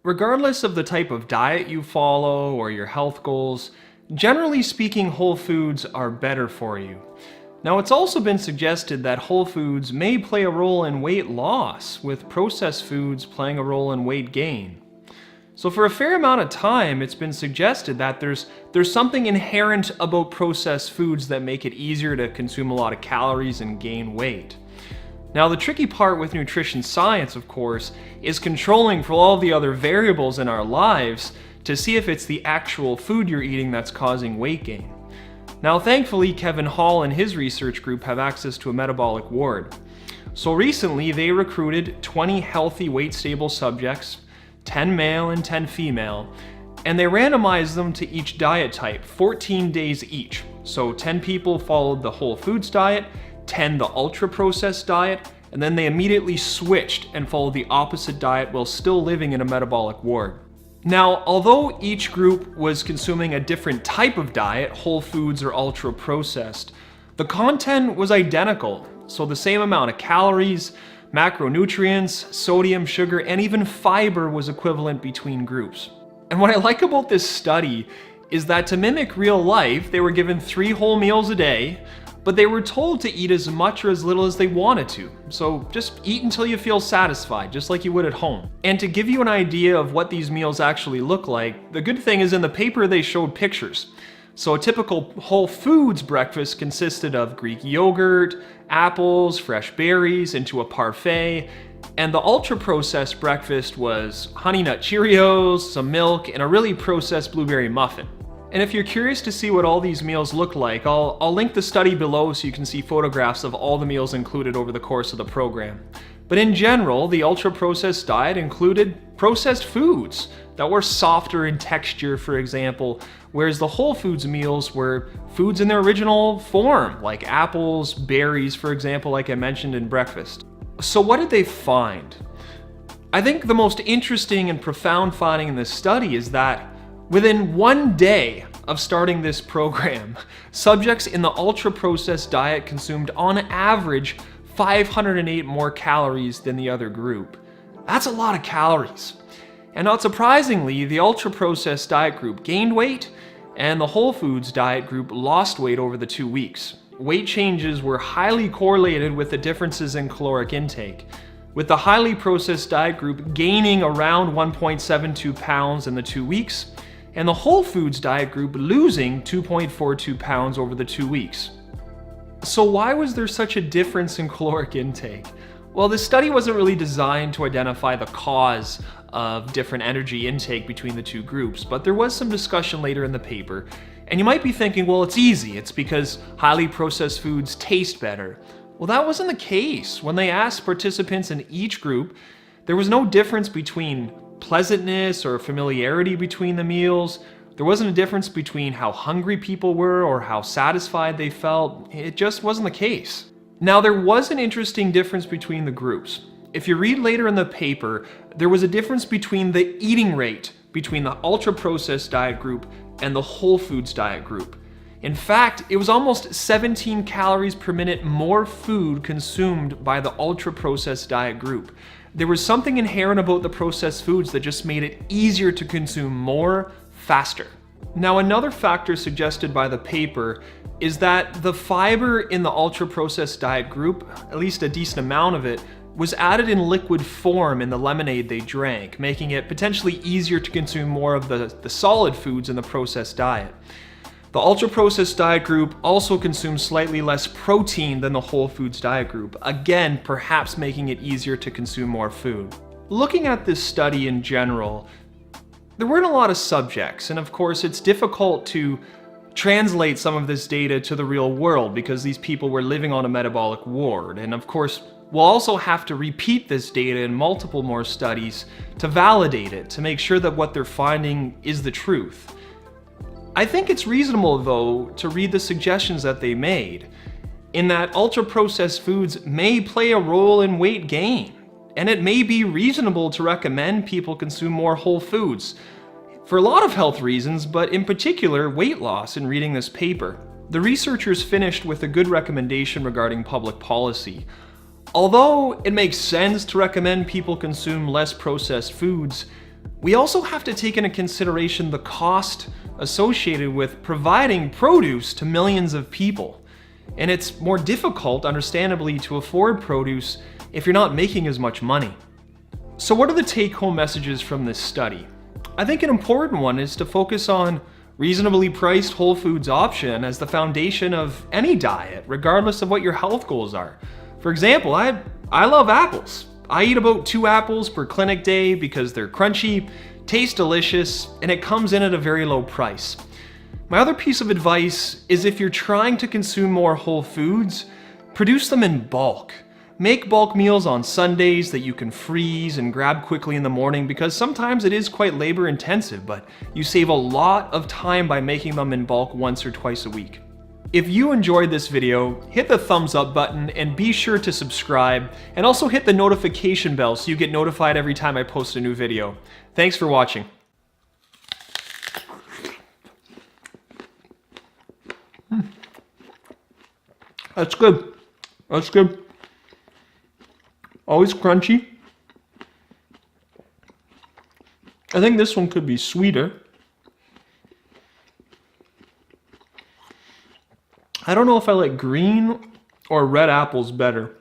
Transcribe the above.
Regardless of the type of diet you follow or your health goals, generally speaking, whole foods are better for you. Now, it's also been suggested that whole foods may play a role in weight loss, with processed foods playing a role in weight gain. So for a fair amount of time, it's been suggested that there's something inherent about processed foods that make it easier to consume a lot of calories and gain weight. Now, the tricky part with nutrition science, of course, is controlling for all the other variables in our lives to see if it's the actual food you're eating that's causing weight gain. Now, thankfully, Kevin Hall and his research group have access to a metabolic ward. So recently, they recruited 20 healthy weight-stable subjects, 10 male and 10 female, and they randomized them to each diet type, 14 days each. So 10 people followed the whole foods diet, 10 the ultra-processed diet, and then they immediately switched and followed the opposite diet while still living in a metabolic ward. Now, although each group was consuming a different type of diet, whole foods or ultra-processed, the content was identical. So the same amount of calories, macronutrients, sodium, sugar, and even fiber was equivalent between groups. And what I like about this study is that to mimic real life, they were given 3 whole meals a day, but they were told to eat as much or as little as they wanted to. So just eat until you feel satisfied, just like you would at home. And to give you an idea of what these meals actually look like, the good thing is in the paper they showed pictures. So a typical whole foods breakfast consisted of Greek yogurt, apples, fresh berries into a parfait, and the ultra-processed breakfast was Honey Nut Cheerios, some milk, and a really processed blueberry muffin. And if you're curious to see what all these meals look like, I'll link the study below so you can see photographs of all the meals included over the course of the program. But in general, the ultra-processed diet included processed foods that were softer in texture, for example, whereas the whole foods meals were foods in their original form, like apples, berries, for example, like I mentioned in breakfast. So what did they find? I think the most interesting and profound finding in this study is that within 1 day of starting this program, subjects in the ultra-processed diet consumed on average 508 more calories than the other group. That's a lot of calories. And not surprisingly, the ultra-processed diet group gained weight, and the whole foods diet group lost weight over the 2 weeks. Weight changes were highly correlated with the differences in caloric intake, with the highly processed diet group gaining around 1.72 pounds in the 2 weeks, and the whole foods diet group losing 2.42 pounds over the 2 weeks. So why was there such a difference in caloric intake? Well, this study wasn't really designed to identify the cause of different energy intake between the two groups, but there was some discussion later in the paper. And you might be thinking, well, it's easy. It's because highly processed foods taste better. Well, that wasn't the case. When they asked participants in each group, there was no difference between pleasantness or familiarity between the meals. There wasn't a difference between how hungry people were or how satisfied they felt. It just wasn't the case. Now, there was an interesting difference between the groups. If you read later in the paper, there was a difference between the eating rate between the ultra-processed diet group and the whole foods diet group. In fact, it was almost 17 calories per minute more food consumed by the ultra-processed diet group. There was something inherent about the processed foods that just made it easier to consume more, faster. Now, another factor suggested by the paper is that the fiber in the ultra-processed diet group, at least a decent amount of it, was added in liquid form in the lemonade they drank, making it potentially easier to consume more of the solid foods in the processed diet. The ultra-processed diet group also consumed slightly less protein than the whole foods diet group, again, perhaps making it easier to consume more food. Looking at this study in general, there weren't a lot of subjects, and of course it's difficult to translate some of this data to the real world because these people were living on a metabolic ward, and of course we'll also have to repeat this data in multiple more studies to validate it, to make sure that what they're finding is the truth. I think it's reasonable, though, to read the suggestions that they made, in that ultra-processed foods may play a role in weight gain, and it may be reasonable to recommend people consume more whole foods, for a lot of health reasons, but in particular weight loss in reading this paper. The researchers finished with a good recommendation regarding public policy. Although it makes sense to recommend people consume less processed foods, We also have to take into consideration the cost associated with providing produce to millions of people. And it's more difficult, understandably, to afford produce if you're not making as much money. So what are the take-home messages from this study? I think an important one is to focus on reasonably priced whole foods option as the foundation of any diet, regardless of what your health goals are. For example, I love apples. I eat about 2 apples per clinic day because they're crunchy, taste delicious, and it comes in at a very low price. My other piece of advice is if you're trying to consume more whole foods, produce them in bulk. Make bulk meals on Sundays that you can freeze and grab quickly in the morning, because sometimes it is quite labor intensive, but you save a lot of time by making them in bulk once or twice a week. If you enjoyed this video, hit the thumbs up button and be sure to subscribe, and also hit the notification bell so you get notified every time I post a new video. Thanks for watching. That's good. That's good. Always crunchy. I think this one could be sweeter. I don't know if I like green or red apples better.